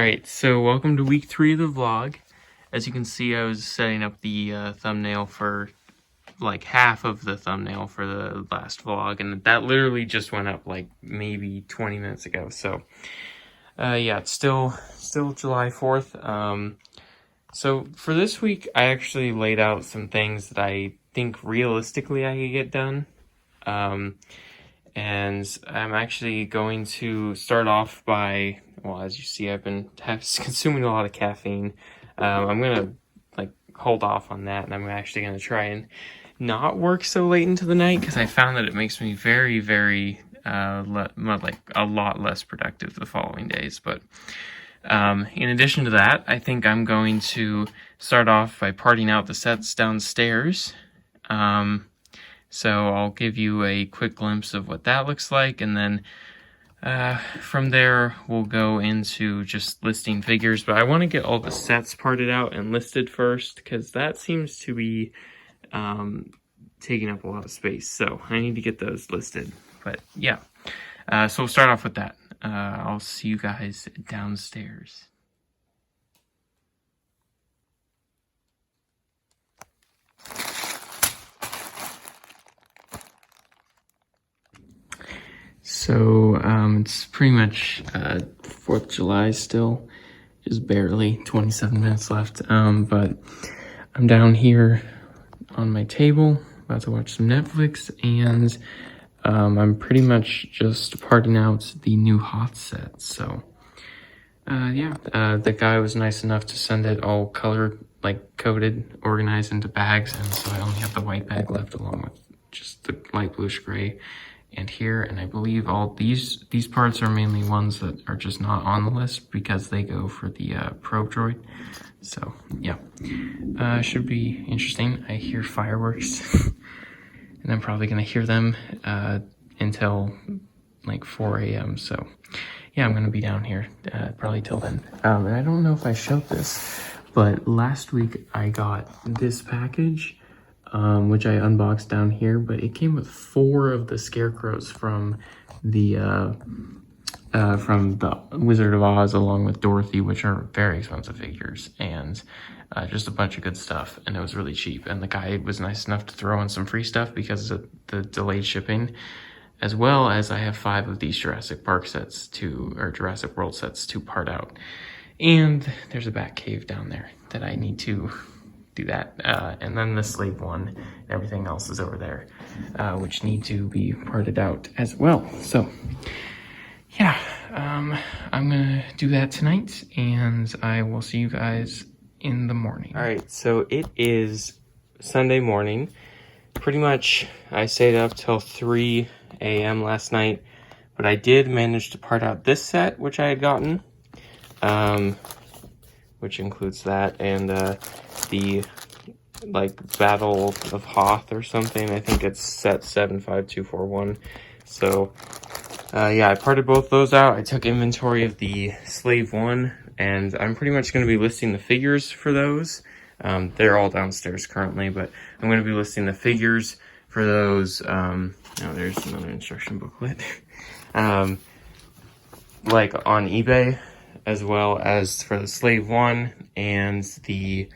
Alright, so welcome to week 3 of the vlog. As you can see, I was setting up the thumbnail for, like, half of the thumbnail for the last vlog, and that literally just went up, like, maybe 20 minutes ago. So, yeah, it's still July 4th. So for this week, I actually laid out some things that I think realistically I could get done. And I'm actually going to start off by, well, as you see, I've been consuming a lot of caffeine. I'm going to, like, hold off on that, and I'm actually going to try and not work so late into the night, because I found that it makes me very, like, a lot less productive the following days. But in addition to that, I think I'm going to start off by parting out the sets downstairs. So I'll give you a quick glimpse of what that looks like, and then from there we'll go into just listing figures. But I want to get all the sets parted out and listed first, because that seems to be taking up a lot of space. So I need to get those listed. But yeah, so we'll start off with that. I'll see you guys downstairs. So, it's pretty much 4th of July still, just barely, 27 minutes left, but I'm down here on my table, about to watch some Netflix, and I'm pretty much just parting out the new Hoth set. So, yeah, the guy was nice enough to send it all colored, like coded, organized into bags, and so I only have the white bag left along with just the light bluish gray and here. And I believe all these parts are mainly ones that are just not on the list because they go for the probe droid. So yeah, should be interesting. I hear fireworks and I'm probably gonna hear them until like 4 a.m. So yeah, I'm gonna be down here probably till then. And I don't know if I showed this, but last week I got this package, which I unboxed down here, but it came with 4 of the scarecrows from the Wizard of Oz, along with Dorothy, which are very expensive figures, and just a bunch of good stuff, and it was really cheap. And the guy was nice enough to throw in some free stuff because of the delayed shipping, as well as I have 5 of these Jurassic Park sets or Jurassic World sets to part out. And there's a bat cave down there that I need to do that, and then the slave one and everything else is over there, which need to be parted out as well. So yeah, I'm gonna do that tonight, and I will see you guys in the morning. All right, so it is Sunday morning. Pretty much I stayed up till 3 a.m. last night, but I did manage to part out this set, which I had gotten, which includes that and the like Battle of Hoth or something. I think it's set 75241. So yeah, I parted both those out. I took inventory of the Slave one, and I'm pretty much going to be listing the figures for those. They're all downstairs currently, but I'm going to be listing the figures for those. Now there's another instruction booklet. Like on eBay, as well as for the Slave one and the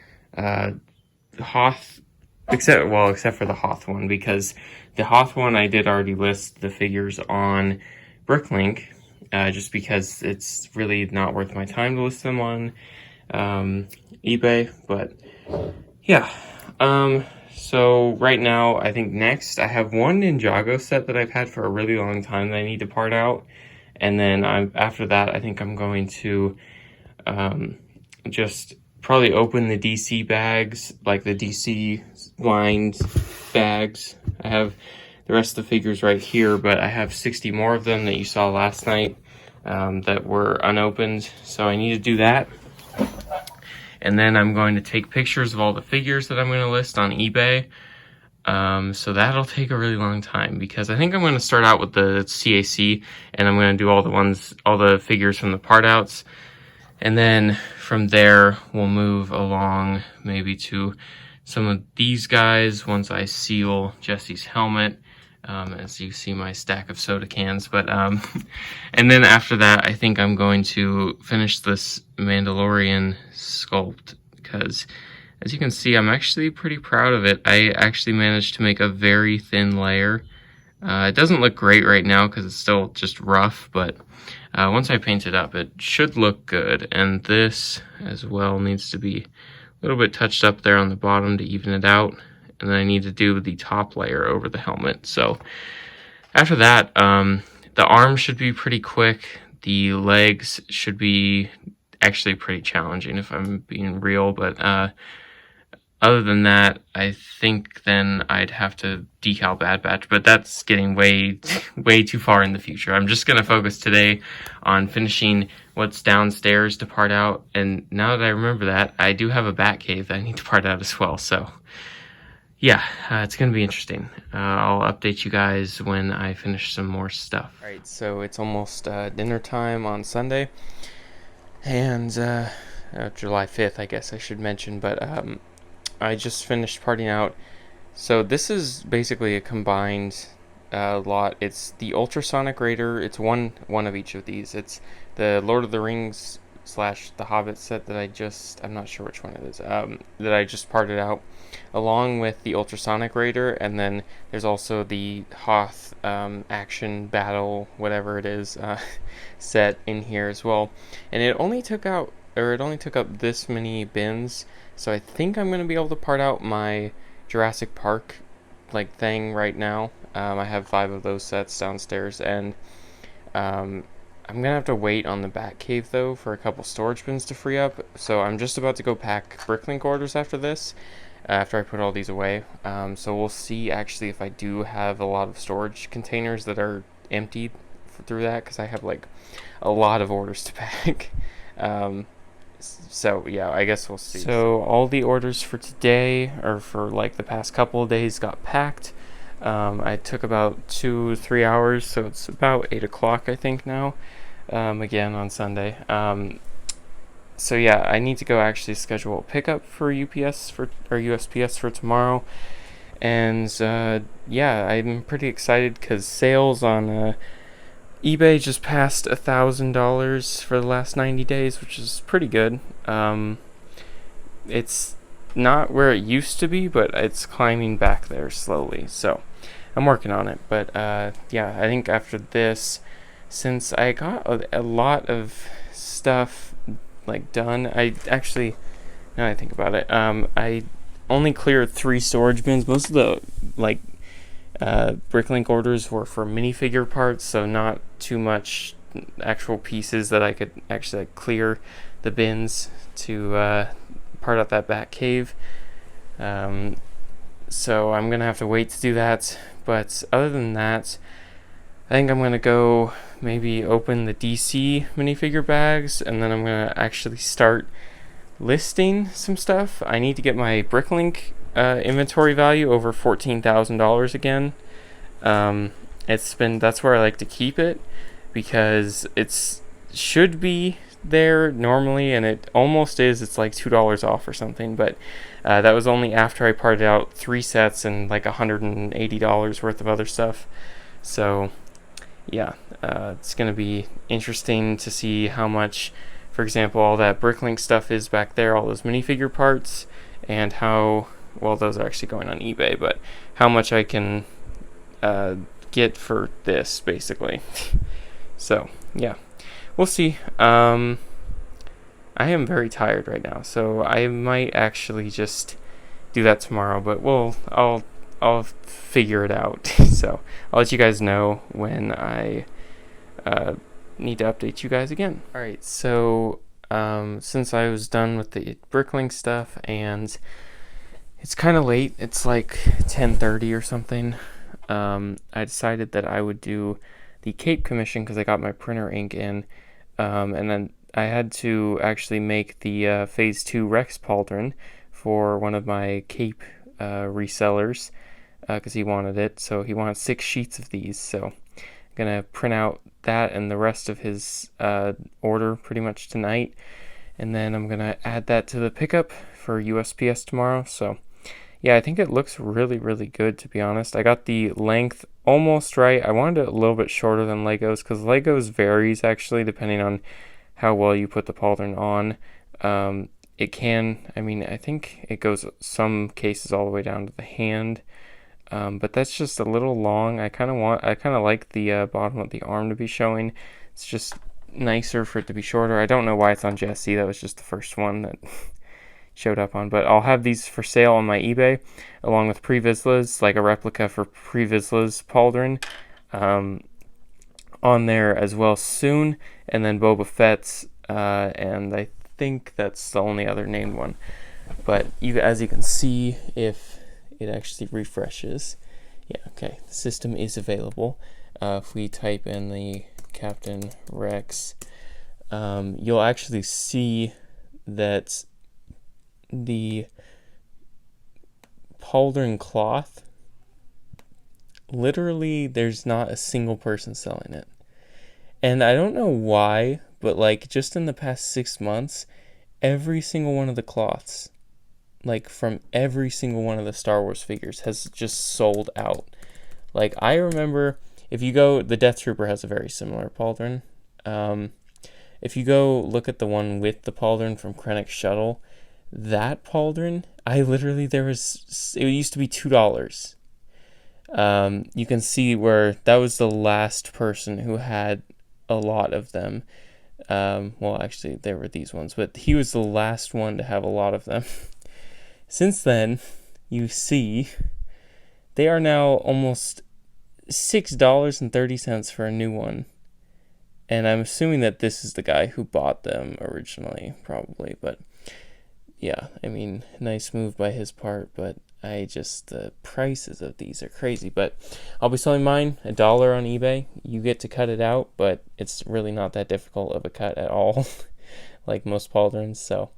Hoth, except for the Hoth one, because the Hoth one I did already list the figures on Bricklink, just because it's really not worth my time to list them on eBay. But yeah, so right now I think next I have one Ninjago set that I've had for a really long time that I need to part out, and then after that I think I'm going to just probably open the DC bags, like the DC lined bags. I have the rest of the figures right here, but I have 60 more of them that you saw last night that were unopened, so I need to do that. And then I'm going to take pictures of all the figures that I'm going to list on eBay. So that'll take a really long time, because I think I'm going to start out with the CAC, and I'm going to do all the figures from the part outs. And then from there, we'll move along maybe to some of these guys once I seal Jesse's helmet. as you see my stack of soda cans. But and then after that, I think I'm going to finish this Mandalorian sculpt, because as you can see, I'm actually pretty proud of it. I actually managed to make a very thin layer. It doesn't look great right now because it's still just rough, but once I paint it up, it should look good. And this as well needs to be a little bit touched up there on the bottom to even it out. And then I need to do the top layer over the helmet. So after that, the arms should be pretty quick. The legs should be actually pretty challenging if I'm being real, but other than that, I think then I'd have to decal Bad Batch, but that's getting way too far in the future. I'm just going to focus today on finishing what's downstairs to part out, and now that I remember that, I do have a bat cave that I need to part out as well, so yeah, it's going to be interesting. I'll update you guys when I finish some more stuff. Alright, so it's almost dinner time on Sunday, and July 5th, I guess I should mention, but I just finished partying out. So this is basically a combined lot. It's the Ultrasonic Raider. It's one of each of these. It's the Lord of the Rings / the Hobbit set that I'm not sure which one it is, that I just parted out, along with the Ultrasonic Raider, and then there's also the Hoth action battle, whatever it is, set in here as well. And it only took up this many bins. So I think I'm going to be able to part out my Jurassic Park thing right now. I have 5 of those sets downstairs, and I'm going to have to wait on the Batcave though for a couple storage bins to free up. So I'm just about to go pack Bricklink orders after this, after I put all these away. So we'll see actually if I do have a lot of storage containers that are emptied through that, because I have a lot of orders to pack. So yeah, I guess we'll see. So all the orders for today, or for the past couple of days, got packed. I took about 2-3 hours, so it's about 8 o'clock I think now, again on Sunday. So yeah, I need to go actually schedule a pickup for USPS for tomorrow. And yeah, I'm pretty excited because sales on eBay just passed $1,000 for the last 90 days, which is pretty good. It's not where it used to be, but it's climbing back there slowly, so I'm working on it. But yeah, I think after this, since I got a lot of stuff done, I actually, now that I think about it, I only cleared 3 storage bins. Most of the Bricklink orders were for minifigure parts, so not too much actual pieces that I could actually clear the bins to part out that Bat Cave. So I'm gonna have to wait to do that. But other than that, I think I'm gonna go maybe open the DC minifigure bags, and then I'm gonna actually start listing some stuff. I need to get my Bricklink inventory value over $14,000 again. That's where I like to keep it, because it's should be there normally, and it almost is. It's $2 off or something, but that was only after I parted out 3 sets and $180 worth of other stuff. So yeah, it's gonna be interesting to see how much, for example, all that Bricklink stuff is back there, all those minifigure parts, and how well those are actually going on eBay, but how much I can get for this basically. So yeah, we'll see. I am very tired right now, so I might actually just do that tomorrow, but I'll figure it out. So I'll let you guys know when I need to update you guys again. Alright, so since I was done with the Bricklink stuff, and it's kind of late, it's 10:30 or something, I decided that I would do the cape commission because I got my printer ink in, and then I had to actually make the Phase 2 Rex Pauldron for one of my cape resellers, because he wanted it. So he wanted 6 sheets of these, so I'm gonna print out that and the rest of his order pretty much tonight, and then I'm gonna add that to the pickup for USPS tomorrow. So yeah, I think it looks really good, to be honest. I got the length almost right. I wanted it a little bit shorter than Legos, because Legos varies actually depending on how well you put the pauldron on. It can, I mean, I think it goes some cases all the way down to the hand, but that's just a little long. I kind of like the bottom of the arm to be showing. It's just nicer for it to be shorter. I don't know why it's on Jesse. That was just the first one that showed up on, but I'll have these for sale on my eBay along with Pre-Vizsla's, like a replica for Pre-Vizsla's pauldron, on there as well soon, and then Boba Fett's, and I think that's the only other named one. But as you can see, if it actually refreshes, yeah, okay, the system is available. If we type in the Captain Rex, you'll actually see that the pauldron cloth, literally there's not a single person selling it. And I don't know why, but like just in the past 6 months, every single one of the cloths, like from every single one of the Star Wars figures, has just sold out. Like I remember, if you go, the Death Trooper has a very similar pauldron. If you go look at the one with the pauldron from Krennic's Shuttle, that pauldron, it used to be $2. You can see where that was the last person who had a lot of them. Well, actually, there were these ones, but he was the last one to have a lot of them. Since then, you see, they are now almost $6.30 for a new one. And I'm assuming that this is the guy who bought them originally, probably, but yeah, I mean, nice move by his part, but the prices of these are crazy. But I'll be selling mine $1 on eBay. You get to cut it out, but it's really not that difficult of a cut at all, like most pauldrons. So,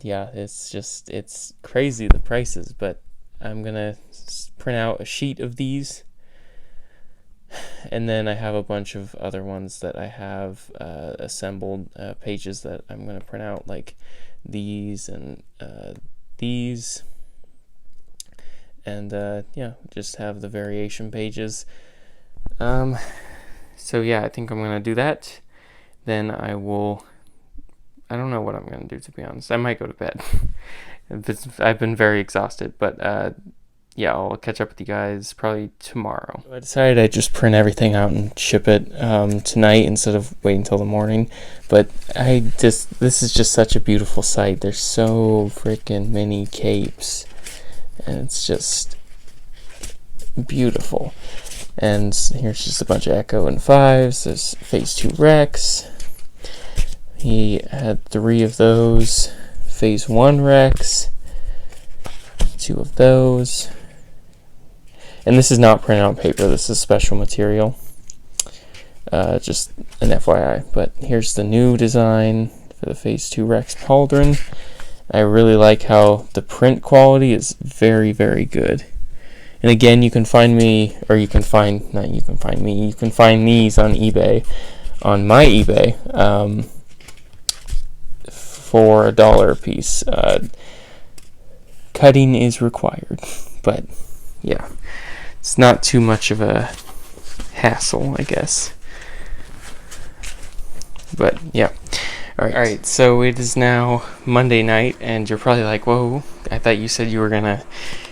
yeah, it's crazy, the prices, but I'm gonna print out a sheet of these, and then I have a bunch of other ones that I have assembled, pages that I'm gonna print out, like these and these, and yeah, just have the variation pages. So yeah, I think I'm gonna do that. Then I don't know what I'm gonna do, to be honest. I might go to bed. I've been very exhausted, but yeah, I'll catch up with you guys probably tomorrow. I decided I'd just print everything out and ship it tonight instead of waiting until the morning. But this is just such a beautiful sight. There's so freaking many capes, and it's just beautiful. And here's just a bunch of Echo and 5s. There's Phase 2 Rex. He had 3 of those. Phase 1 Rex. 2 of those. And this is not printed on paper. This is special material. Just an FYI. But here's the new design for the Phase 2 Rex pauldron. I really like how the print quality is very, very good. And again, you can find these on eBay, on my eBay, for $1 a piece. Cutting is required, but yeah, it's not too much of a hassle, I guess. But yeah. Alright, so it is now Monday night, and you're probably like, whoa, I thought you said you were gonna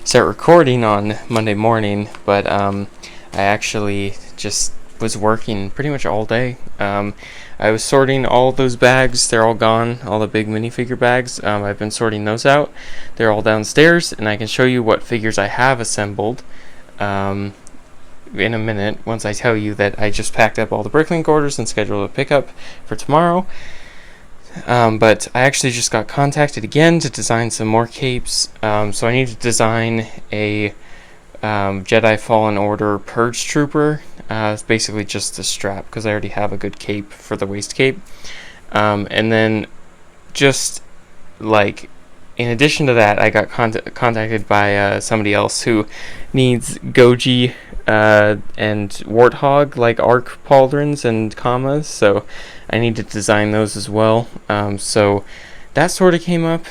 start recording on Monday morning, but I actually just was working pretty much all day. I was sorting all those bags. They're all gone, all the big minifigure bags. I've been sorting those out. They're all downstairs, and I can show you what figures I have assembled in a minute, once I tell you that I just packed up all the Bricklink orders and scheduled a pickup for tomorrow. But I actually just got contacted again to design some more capes. So I need to design a Jedi Fallen Order Purge Trooper. It's basically just the strap, because I already have a good cape for the waist cape. And then just like, in addition to that, I got contacted by somebody else who needs Goji and Warthog, like arc pauldrons and commas, so I need to design those as well. So that sort of came up.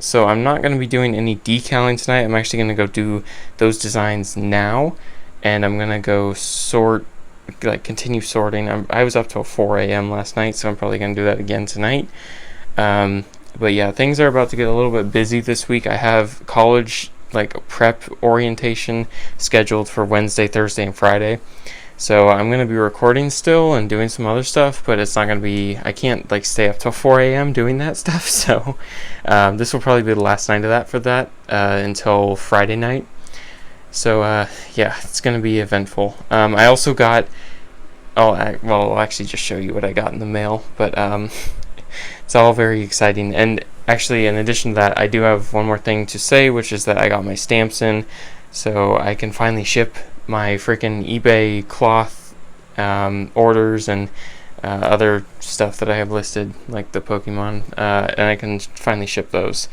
so I'm not going to be doing any decaling tonight. I'm actually going to go do those designs now, and I'm going to go continue sorting. I was up till 4 a.m. last night, so I'm probably going to do that again tonight. But yeah, things are about to get a little bit busy this week. I have college prep orientation scheduled for Wednesday, Thursday, and Friday. So I'm going to be recording still and doing some other stuff, but it's not going to be, I can't stay up till 4 a.m. doing that stuff. So this will probably be the last night of that until Friday night. So yeah, it's going to be eventful. I also got, I'll actually just show you what I got in the mail, but it's all very exciting. And actually, in addition to that, I do have one more thing to say, which is that I got my stamps in, so I can finally ship my freaking eBay cloth orders and other stuff that I have listed, like the Pokemon, and I can finally ship those.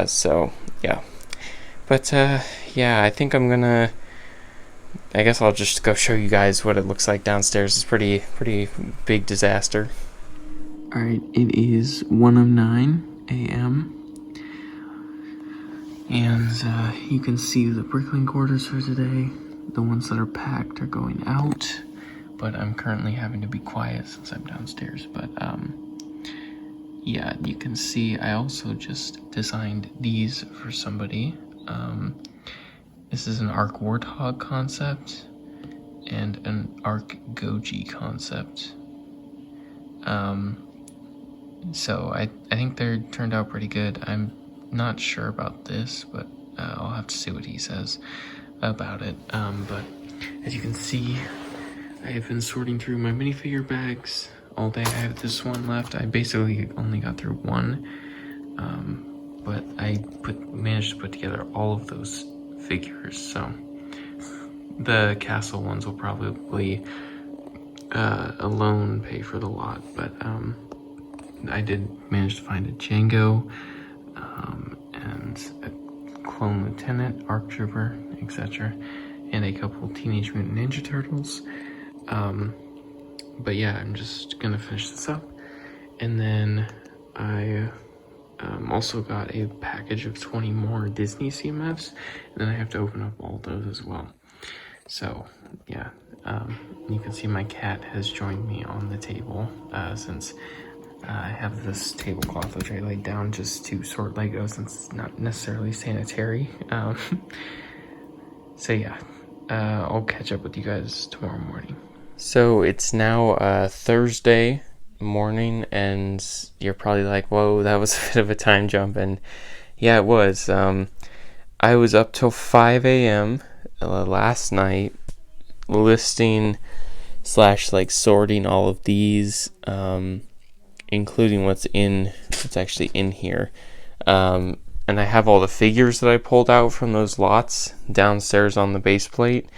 So yeah, but yeah, I think I guess I'll just go show you guys what it looks like downstairs. It's pretty big disaster. Alright, it is 1:09 a.m. and you can see the Bricklink orders for today. The ones that are packed are going out, but I'm currently having to be quiet since I'm downstairs. But yeah, you can see I also just designed these for somebody. This is an Arc Warthog concept and an Arc Goji concept. So I think they turned out pretty good. I'm not sure about this, but I'll have to see what he says about it. But as you can see, I have been sorting through my minifigure bags all day. I have this one left. I basically only got through one, but I managed to put together all of those figures. So the castle ones will probably alone pay for the lot, but I did manage to find a Django and a Clone Lieutenant, Arc Trooper, etc., and a couple Teenage Mutant Ninja Turtles. But yeah, I'm just gonna finish this up, and then I also got a package of 20 more Disney CMFs, and then I have to open up all those as well. So yeah, you can see my cat has joined me on the table since I have this tablecloth which I laid down just to sort Legos, since it's not necessarily sanitary. So yeah, I'll catch up with you guys tomorrow morning. So it's now Thursday morning, and you're probably like, whoa, that was a bit of a time jump. And yeah, it was. I was up till 5 a.m. Last night listing / sorting all of these, including what's actually in here. And I have all the figures that I pulled out from those lots downstairs on the base plate.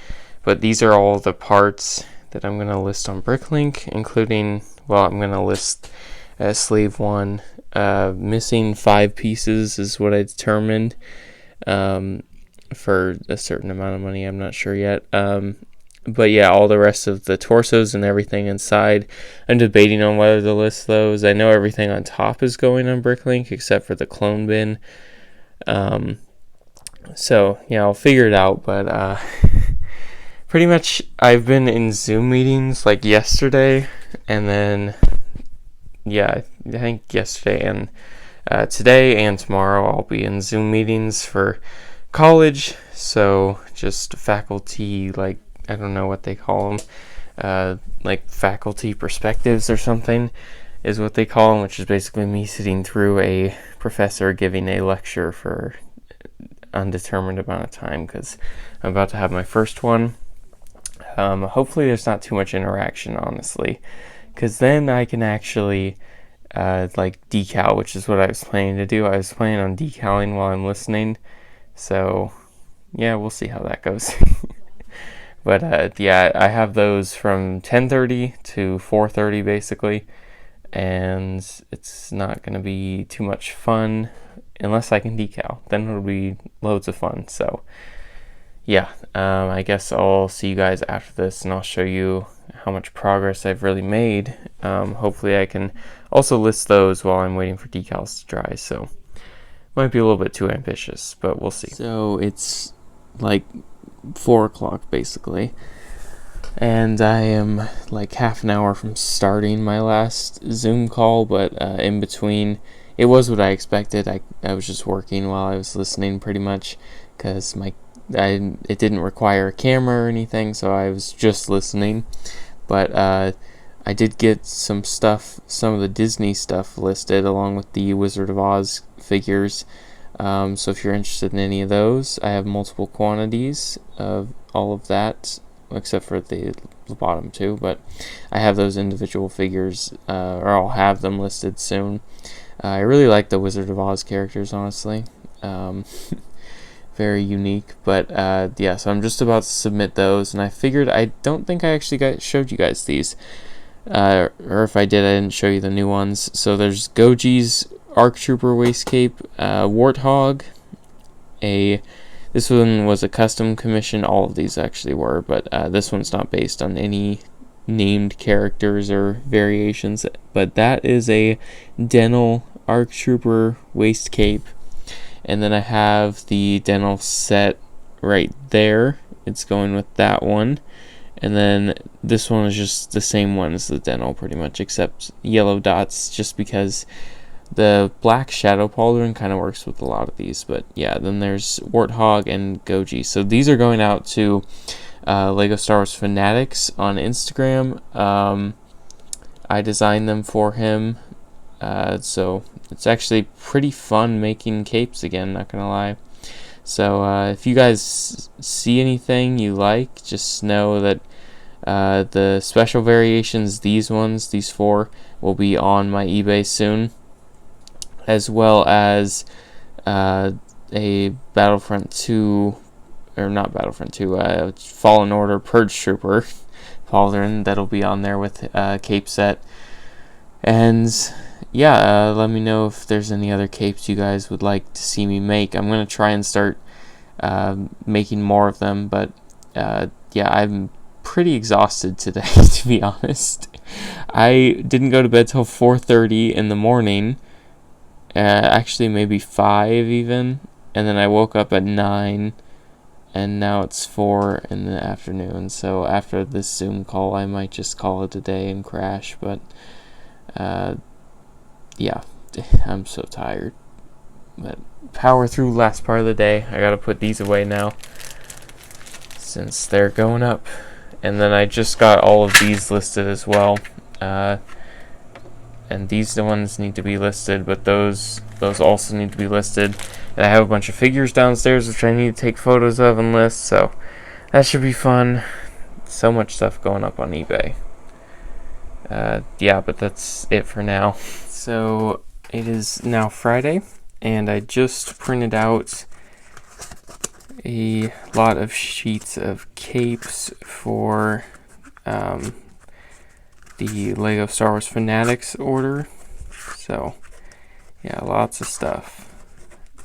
But these are all the parts that I'm going to list on Bricklink, including, I'm going to list sleeve 1. Missing 5 pieces is what I determined for a certain amount of money. I'm not sure yet. But yeah, all the rest of the torsos and everything inside, I'm debating on whether to list those. I know everything on top is going on Bricklink except for the clone bin. So yeah, I'll figure it out. But pretty much I've been in Zoom meetings yesterday, and then yeah, I think yesterday and today and tomorrow I'll be in Zoom meetings for college. So just faculty, I don't know what they call them, faculty perspectives or something is what they call them, which is basically me sitting through a professor giving a lecture for undetermined amount of time, because I'm about to have my first one. Hopefully there's not too much interaction, honestly, because then I can actually decal, which is what I was planning to do. I was planning on decaling while I'm listening, so yeah, we'll see how that goes. But yeah, I have those from 10:30 to 4:30 basically, and it's not going to be too much fun unless I can decal. Then it'll be loads of fun. So yeah, I guess I'll see you guys after this, and I'll show you how much progress I've really made. Hopefully I can also list those while I'm waiting for decals to dry. So Might be a little bit too ambitious, but we'll see. So it's like 4 o'clock basically, and I am like half an hour from starting my last Zoom call, but in between, it was what I expected. I was just working while I was listening pretty much, because it didn't require a camera or anything, so I was just listening. But I did get some of the Disney stuff listed, along with the Wizard of Oz figures. So if you're interested in any of those, I have multiple quantities of all of that, except for the bottom two. But I have those individual figures, or I'll have them listed soon. I really like the Wizard of Oz characters, honestly. Very unique. But yeah, so I'm just about to submit those, and I figured, I don't think I actually showed you guys these. Or if I did, I didn't show you the new ones. So there's Goji's Arc Trooper waist cape, Warthog. This one was a custom commission. All of these actually were, but this one's not based on any named characters or variations. But that is a Dental Arc Trooper waist cape. And then I have the Dental set right there. It's going with that one. And then this one is just the same one as the Dental, pretty much, except yellow dots, just because the black shadow pauldron kind of works with a lot of these. But yeah, then there's Warthog and Goji. So these are going out to Lego Star Wars Fanatics on Instagram. I designed them for him. So it's actually pretty fun making capes again, not gonna lie. So if you guys see anything you like, just know that the special variations, these 4, will be on my eBay soon, as well as a Battlefront 2, or not Battlefront 2, Fallen Order Purge Trooper pauldron that'll be on there with cape set. And yeah, let me know if there's any other capes you guys would like to see me make. I'm going to try and start making more of them, but yeah, I'm pretty exhausted today, to be honest. I didn't go to bed till 4:30 in the morning, actually maybe 5 even, and then I woke up at 9, and now it's 4 in the afternoon. So after this Zoom call, I might just call it a day and crash, but yeah, I'm so tired. But power through last part of the day. I gotta put these away now, since they're going up. And then I just got all of these listed as well. And these ones need to be listed, but those also need to be listed. And I have a bunch of figures downstairs which I need to take photos of and list, so that should be fun. So much stuff going up on eBay. Yeah, but that's it for now. So it is now Friday, and I just printed out a lot of sheets of capes for the Lego Star Wars Fanatics order. So yeah, lots of stuff,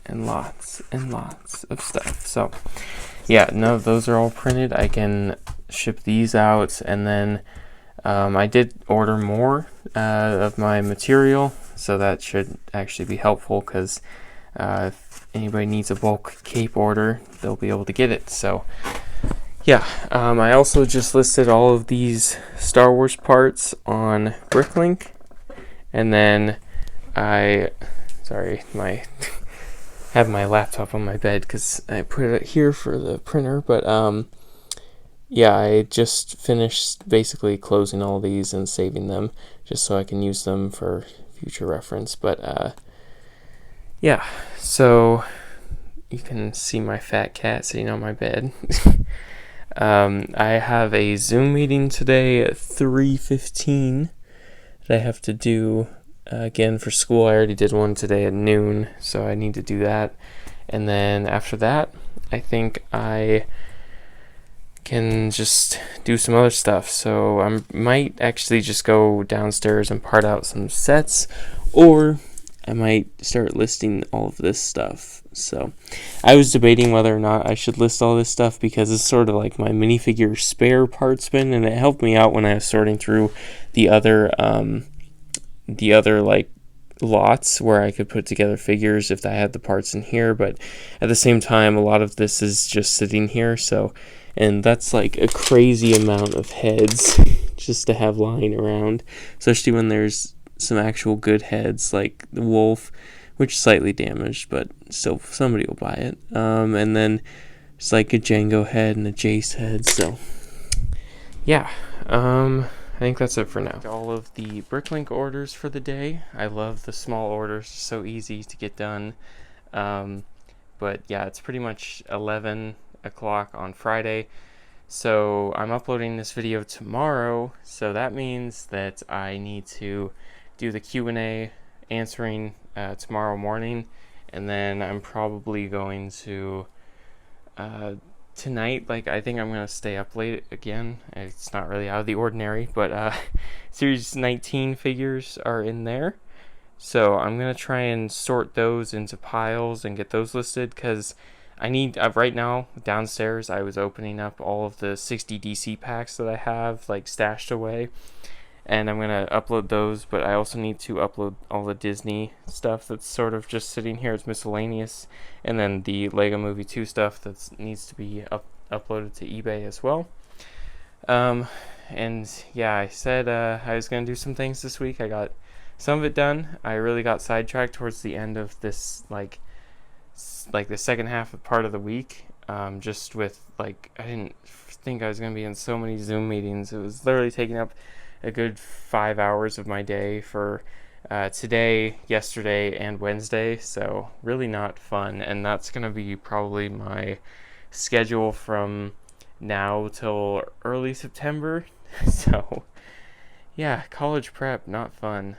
and lots of stuff. So yeah, no, those are all printed. I can ship these out, and then I did order more of my material, so that should actually be helpful, because if anybody needs a bulk cape order, they'll be able to get it. So yeah, I also just listed all of these Star Wars parts on Bricklink, and then I have my laptop on my bed because I put it here for the printer, but yeah, I just finished basically closing all these and saving them just so I can use them for future reference. But yeah, so you can see my fat cat sitting on my bed. I have a Zoom meeting today at 3:15 that I have to do again for school. I already did one today at noon, so I need to do that. And then after that, I think I can just do some other stuff. So I might actually just go downstairs and part out some sets, or I might start listing all of this stuff. So I was debating whether or not I should list all this stuff, because it's sort of like my minifigure spare parts bin, and it helped me out when I was sorting through the other like lots where I could put together figures if I had the parts in here, but at the same time, a lot of this is just sitting here, so, and that's like a crazy amount of heads just to have lying around, especially when there's some actual good heads like the wolf, which is slightly damaged, but still somebody will buy it. And then it's like a Django head and a Jace head, so yeah. I think that's it for now. All of the Bricklink orders for the day. I love the small orders, so easy to get done. But yeah, it's pretty much 11 o'clock on Friday. So I'm uploading this video tomorrow, so that means that I need to do the Q&A answering tomorrow morning, and then I'm probably going to tonight, like, I think I'm gonna stay up late again. It's not really out of the ordinary, but series 19 figures are in there, so I'm gonna try and sort those into piles and get those listed, because I need right now downstairs I was opening up all of the 60 DC packs that I have like stashed away, and I'm gonna upload those, but I also need to upload all the Disney stuff that's sort of just sitting here as miscellaneous, and then the Lego Movie 2 stuff that needs to be uploaded to eBay as well. And yeah, I said I was gonna do some things this week. I got some of it done. I really got sidetracked towards the end of this, like the second half of part of the week, just with, like, I didn't think I was gonna be in so many Zoom meetings. It was literally taking up a good 5 hours of my day for today, yesterday, and Wednesday, so really not fun, and that's going to be probably my schedule from now till early September. So yeah, college prep, not fun.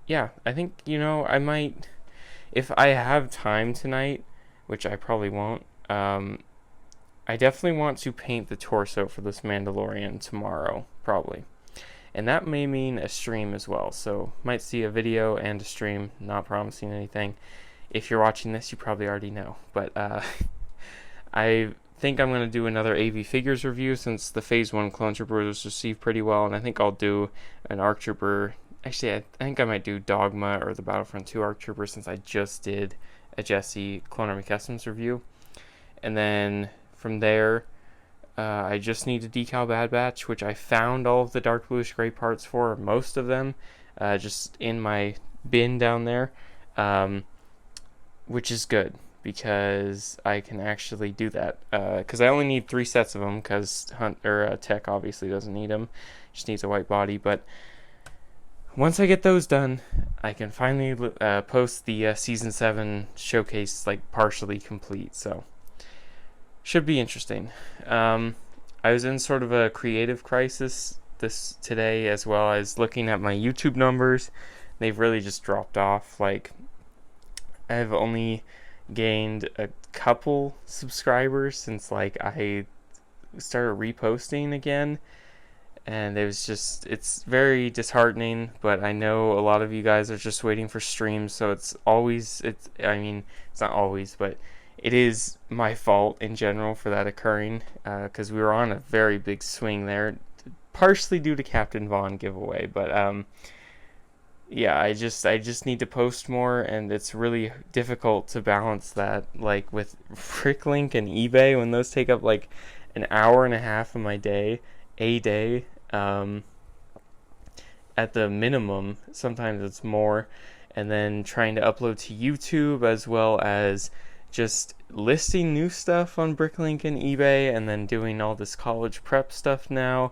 Yeah, I think, I might, if I have time tonight, which I probably won't, I definitely want to paint the torso for this Mandalorian tomorrow, probably. And that may mean a stream as well, so might see a video and a stream, not promising anything. If you're watching this, you probably already know. But I think I'm going to do another AV Figures review, since the Phase 1 Clone Trooper was received pretty well, and I think I'll do an ARC Trooper. Actually, I think I might do Dogma or the Battlefront 2 ARC Trooper, since I just did a Jesse Clone Army Customs review. And then from there, I just need to decal Bad Batch, which I found all of the dark bluish gray parts for, most of them, just in my bin down there, which is good, because I can actually do that, because I only need 3 sets of them, because Tech obviously doesn't need them, just needs a white body. But once I get those done, I can finally post the Season 7 showcase, like, partially complete, so should be interesting. I was in sort of a creative crisis today, as well as looking at my YouTube numbers. They've really just dropped off. Like, I've only gained a couple subscribers since, like, I started reposting again, and it's very disheartening. But I know a lot of you guys are just waiting for streams, so it's not always, but it is my fault in general for that occurring, because we were on a very big swing there, partially due to Captain Vaughn giveaway. But yeah, I just need to post more, and it's really difficult to balance that, like, with Bricklink and eBay, when those take up like an hour and a half of my day, at the minimum. Sometimes it's more, and then trying to upload to YouTube, as well as just listing new stuff on Bricklink and eBay, and then doing all this college prep stuff now,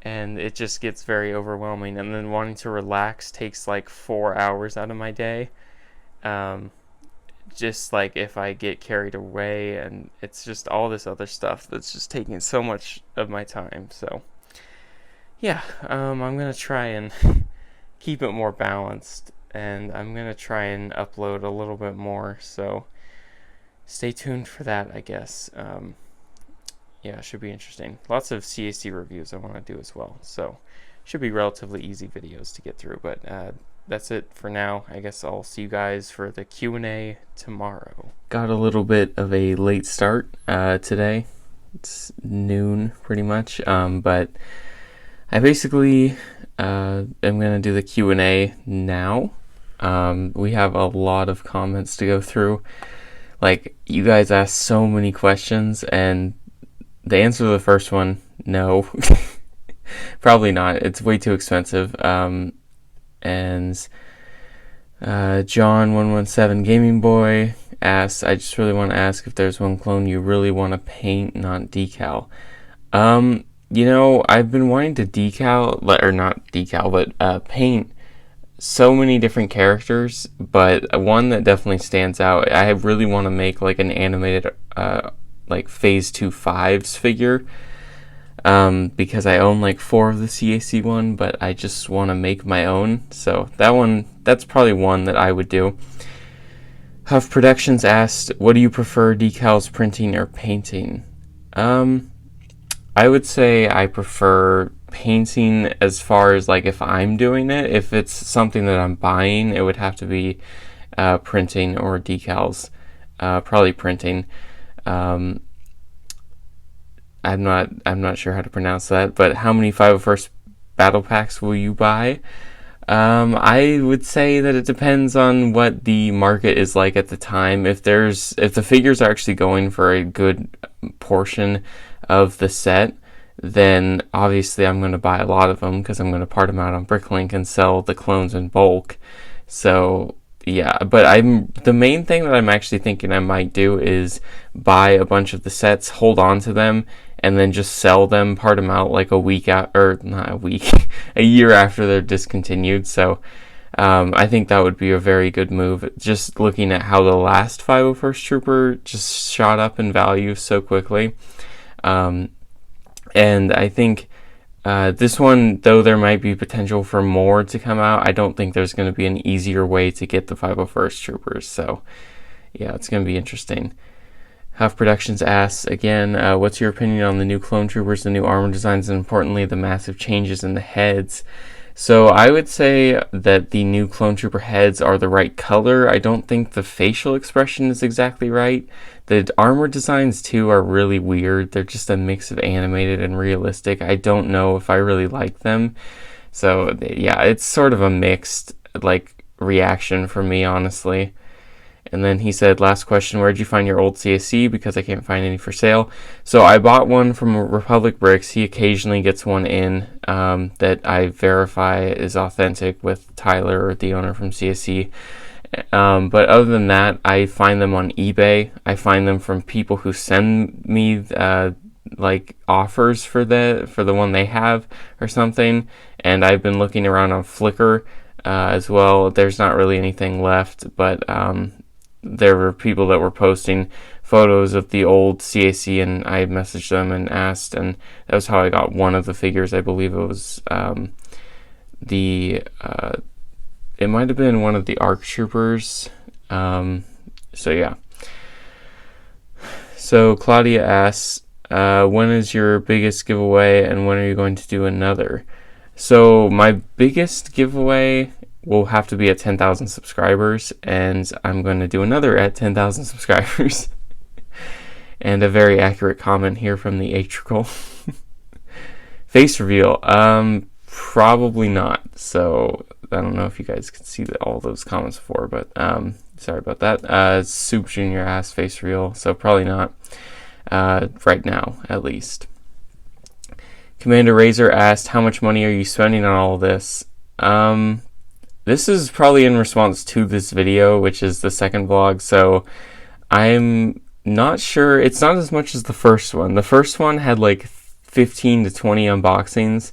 and it just gets very overwhelming. And then wanting to relax takes like 4 hours out of my day, just like if I get carried away, and it's just all this other stuff that's just taking so much of my time. So yeah, I'm gonna try and keep it more balanced, and I'm gonna try and upload a little bit more, so stay tuned for that, I guess. Yeah, it should be interesting. Lots of CAC reviews I want to do as well, so should be relatively easy videos to get through. But that's it for now. I guess I'll see you guys for the Q&A tomorrow. Got a little bit of a late start today. It's noon pretty much, but I basically I'm going to do the Q&A now. We have a lot of comments to go through. Like, you guys asked so many questions, and the answer to the first one, no. Probably not. It's way too expensive. And John117 Gaming Boy asks, I just really want to ask if there's one clone you really want to paint, not decal. I've been wanting to paint so many different characters, but one that definitely stands out, I really want to make like an animated Phase 2 5s figure, because I own like 4 of the CAC one, but I just want to make my own. So that's probably one that I would do. Huff Productions asked, what do you prefer, decals, printing, or painting? I would say I prefer painting as far as like if I'm doing it. If it's something that I'm buying, it would have to be printing or decals. Probably printing. I'm not sure how to pronounce that, but how many 501st battle packs will you buy? I would say that it depends on what the market is like at the time. If the figures are actually going for a good portion of the set, then obviously I'm going to buy a lot of them because I'm going to part them out on Bricklink and sell the clones in bulk. So yeah, but the main thing that I'm actually thinking I might do is buy a bunch of the sets, hold on to them, and then just sell them, part them out like a year after they're discontinued. So I think that would be a very good move. Just looking at how the last 501st Trooper just shot up in value so quickly. And I think this one, though there might be potential for more to come out, I don't think there's going to be an easier way to get the 501st Troopers. So yeah, it's going to be interesting. Huff Productions asks, again, what's your opinion on the new clone troopers, the new armor designs, and importantly, the massive changes in the heads? So I would say that the new clone trooper heads are the right color. I don't think the facial expression is exactly right. The armor designs, too, are really weird. They're just a mix of animated and realistic. I don't know if I really like them. So, yeah, it's sort of a mixed, reaction from me, honestly. And then he said, last question, where'd you find your old CSC? Because I can't find any for sale. So I bought one from Republic Bricks. He occasionally gets one in that I verify is authentic with Tyler, the owner from CSC. But other than that, I find them on eBay. I find them from people who send me offers for the one they have or something. And I've been looking around on Flickr as well. There's not really anything left, but there were people that were posting photos of the old CAC, and I messaged them and asked, and that was how I got one of the figures. I believe it was it might have been one of the ARC Troopers. So yeah. So Claudia asks, when is your biggest giveaway, and when are you going to do another? So my biggest giveaway will have to be at 10,000 subscribers, and I'm going to do another at 10,000 subscribers. And a very accurate comment here from the Atrical. Face reveal, probably not. So I don't know if you guys could see all those comments before, but sorry about that. Soup Junior asked face reveal, so probably not right now, at least. Commander Razor asked, how much money are you spending on all of this? This is probably in response to this video, which is the second vlog, so I'm not sure. It's not as much as the first one. The first one had 15 to 20 unboxings.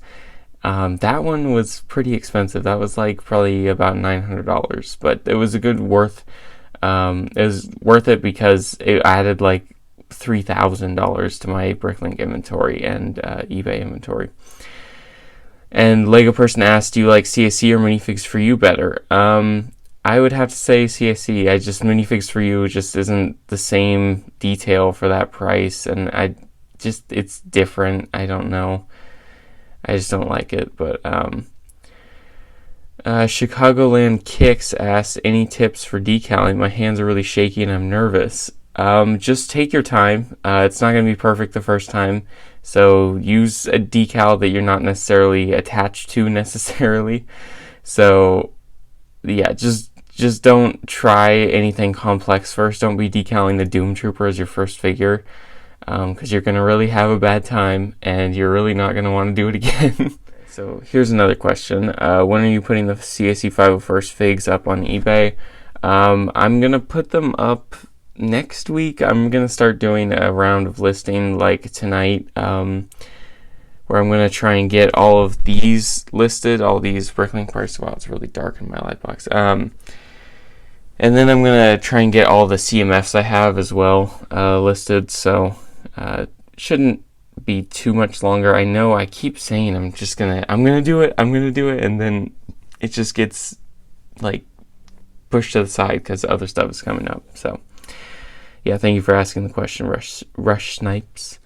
That one was pretty expensive. That was probably about $900, but it was it was worth it because it added $3,000 to my Bricklink inventory and eBay inventory. And Lego Person asked, do you like CSC or minifigs for you better? I would have to say CSC. Minifigs for you just isn't the same detail for that price, and it's different. I don't know. I just don't like it, but Chicagoland Kicks asks, any tips for decaling? My hands are really shaky and I'm nervous. just take your time. It's not going to be perfect the first time, so use a decal that you're not necessarily attached to necessarily. So yeah, just don't try anything complex first. Don't be decaling the Doom Trooper as your first figure, because you're going to really have a bad time, and you're really not going to want to do it again. So here's another question. When are you putting the CAC 501st figs up on eBay? I'm going to put them up next week. I'm going to start doing a round of listing like tonight, where I'm going to try and get all of these listed, all these Bricklink parts. Wow, it's really dark in my light box. And then I'm going to try and get all the CMFs I have as well listed, so shouldn't be too much longer. I know I keep saying I'm gonna do it, and then it just gets like pushed to the side because other stuff is coming up. So yeah, thank you for asking the question, Rush Snipes.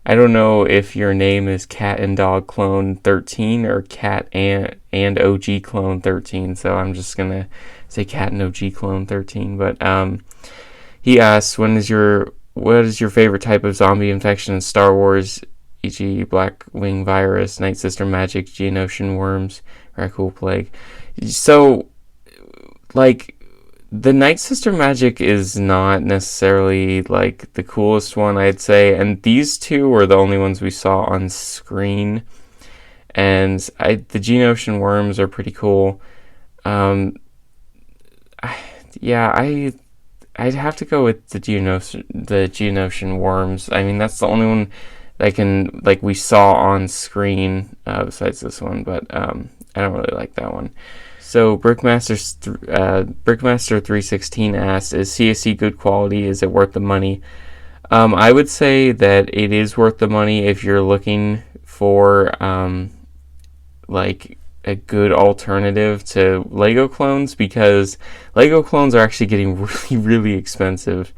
I don't know if your name is Cat and Dog Clone 13 or Cat and OG Clone 13, so I'm just gonna say Cat and OG Clone 13. But he asks, what is your favorite type of zombie infection in Star Wars, e.g. Black Wing Virus, Night Sister Magic, Geonosian Worms, Raccoon Plague? So, like, the Night Sister Magic is not necessarily, like, the coolest one, I'd say, and these two were the only ones we saw on screen, and the Geonosian Worms are pretty cool. I'd have to go with the Geonosian Worms. I mean, that's the only one that we saw on screen besides this one, but I don't really like that one. So Brickmaster 316 asks, is CAC good quality? Is it worth the money? I would say that it is worth the money if you're looking for like a good alternative to Lego clones, because Lego clones are actually getting really, really expensive.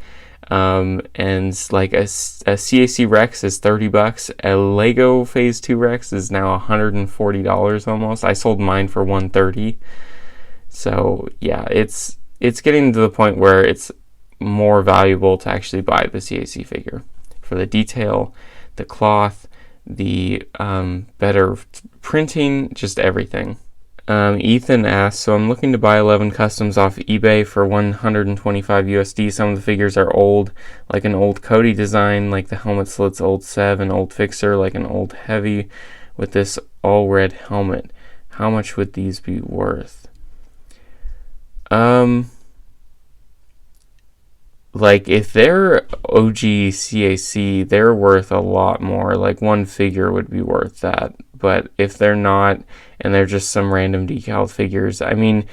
And like a CAC Rex is $30. A Lego Phase 2 Rex is now $140 almost. I sold mine for $130. So yeah, it's getting to the point where it's more valuable to actually buy the CAC figure for the detail, the cloth, the better printing, just everything. Ethan asks, so I'm looking to buy 11 customs off eBay for 125 USD. Some of the figures are old, like an old Cody design, like the helmet slits old Sev, an old Fixer, like an old Heavy with this all red helmet. How much would these be worth? Like, if they're OG CAC, they're worth a lot more. Like, one figure would be worth that. But if they're not, and they're just some random decal figures, I mean,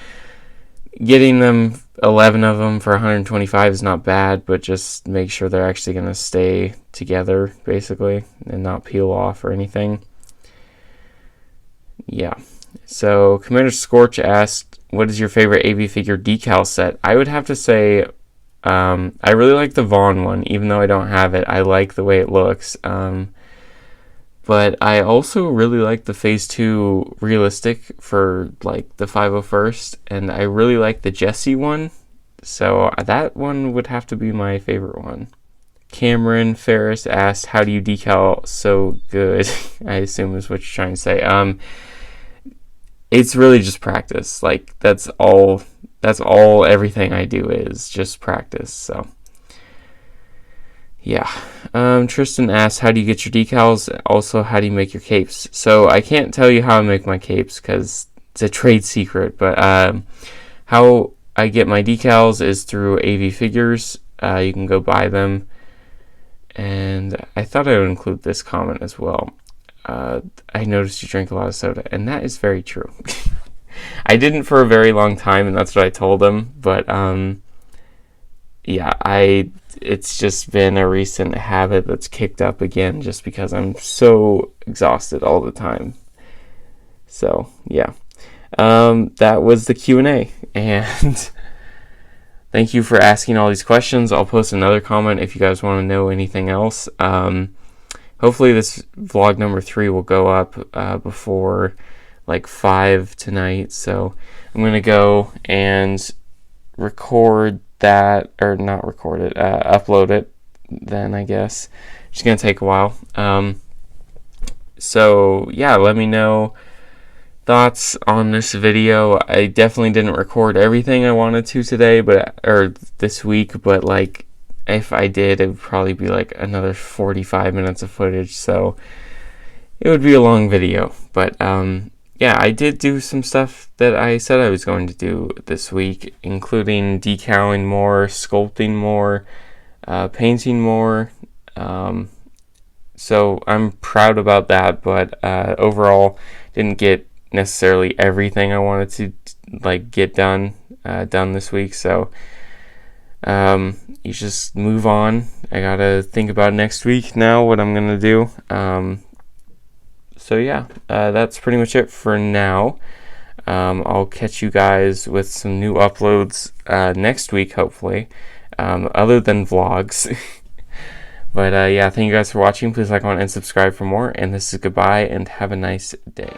getting them 11 of them for 125 is not bad, but just make sure they're actually going to stay together, basically, and not peel off or anything. Yeah. So, Commander Scorch asked, what is your favorite AV figure decal set? I would have to say, I really like the Vaughn one, even though I don't have it. I like the way it looks. But I also really like the Phase 2 realistic for like the 501st, and I really like the Jesse one. So that one would have to be my favorite one. Cameron Ferris asked, how do you decal so good? I assume is what you're trying to say. It's really just practice. Like, that's all everything I do is just practice. So yeah. Tristan asks, how do you get your decals? Also, how do you make your capes? So I can't tell you how I make my capes because it's a trade secret, but how I get my decals is through AV Figures. You can go buy them. And I thought I would include this comment as well. I noticed you drink a lot of soda, and that is very true. I didn't for a very long time, and that's what I told them, but yeah, it's just been a recent habit that's kicked up again just because I'm so exhausted all the time. So yeah, that was the Q&A, and thank you for asking all these questions. I'll post another comment if you guys want to know anything else. Hopefully this vlog number 3 will go up before like 5 tonight, so I'm going to go and record that, or not record it, upload it, then I guess it's gonna take a while. So yeah, let me know thoughts on this video. I definitely didn't record everything I wanted to today, or this week, but like if I did, it would probably be like another 45 minutes of footage, so it would be a long video. But yeah, I did do some stuff that I said I was going to do this week, including decaling more, sculpting more, painting more. So I'm proud about that, but overall didn't get necessarily everything I wanted to like get done this week. So you just move on. I gotta think about next week now, what I'm gonna do. So yeah, that's pretty much it for now. I'll catch you guys with some new uploads next week, hopefully, other than vlogs. But yeah, thank you guys for watching. Please like, comment, and subscribe for more. And this is goodbye, and have a nice day.